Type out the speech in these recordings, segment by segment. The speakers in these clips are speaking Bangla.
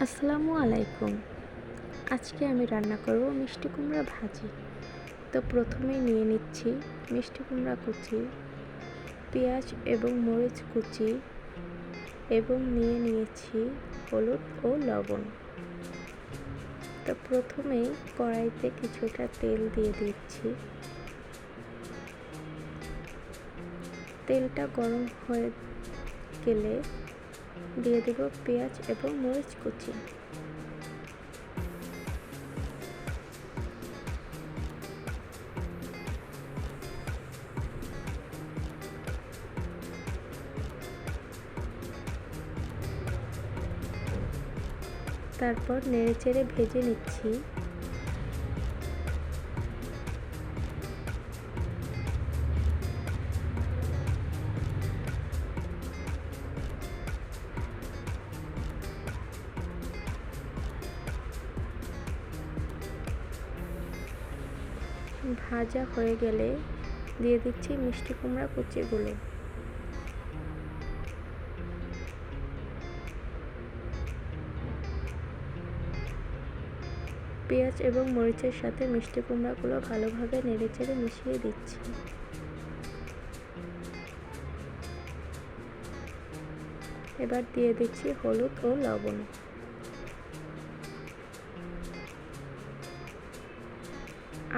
আসসালামু আলাইকুম। আজকে আমি রান্না করব মিষ্টি কুমড়া ভাজি। তো প্রথমেই নিয়ে নিচ্ছি মিষ্টি কুমড়া কুচি, পেঁয়াজ এবং মরিচ কুচি এবং নিয়ে নিয়েছি হলুদ ও লবণ। তো প্রথমেই কড়াইতে কিছুটা তেল দিয়ে দিচ্ছি। তেলটা গরম হয়ে গেলে দিয়ে দেব পেঁয়াজ এবং মরিচ কুচি। তারপর নেড়েচেড়ে ভেজে নিচ্ছি। ভাজা হয়ে গেলে দিয়ে দিচ্ছি মিষ্টি কুমড়া কুচিগুলো। পেঁয়াজ এবং মরিচের সাথে মিষ্টি কুমড়াগুলো ভালোভাবে নেড়েচেড়ে মিশিয়ে দিচ্ছি। এবার দিয়ে দিচ্ছি হলুদ ও লবণ।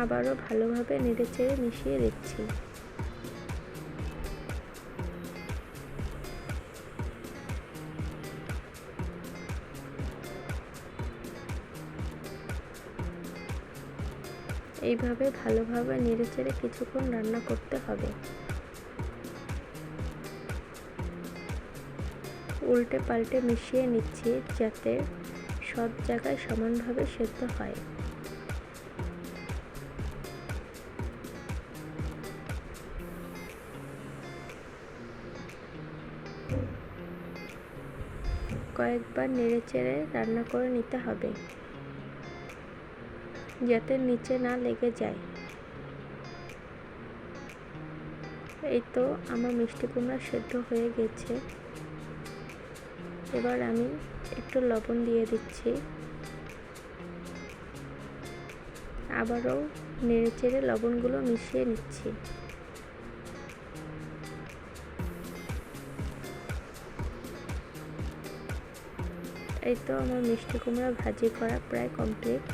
আবারও ভালোভাবে নেড়েচেড়ে মিশিয়ে দিচ্ছি। এইভাবে ভালোভাবে নেড়েচেড়ে কিছুক্ষণ রান্না করতে হবে। উল্টে পাল্টে মিশিয়ে নিচ্ছি যাতে সব জায়গায় সমানভাবে সেদ্ধ হয়। কয়েকবার নেড়েচেড়ে রান্না করে নিতে হবে যাতে নিচে না লেগে যায়। এই তো আমার মিষ্টি কুমড়া সেদ্ধ হয়ে গেছে। এবার আমি একটু লবণ দিয়ে দিচ্ছি। আবারও নেড়েচেড়ে লবণগুলো মিশিয়ে নিচ্ছি। এই তো আমার মিষ্টি কুমড়া ভাজি করা প্রায় কমপ্লিট।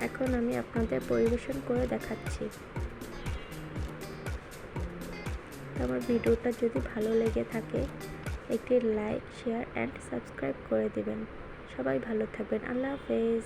এখন আমি আপনাদের পরিবেশন করে দেখাচ্ছি। আমার ভিডিওটা যদি ভালো লেগে থাকে একটি লাইক, শেয়ার অ্যান্ড সাবস্ক্রাইব করে দিবেন। সবাই ভালো থাকবেন। আল্লাহ হাফেজ।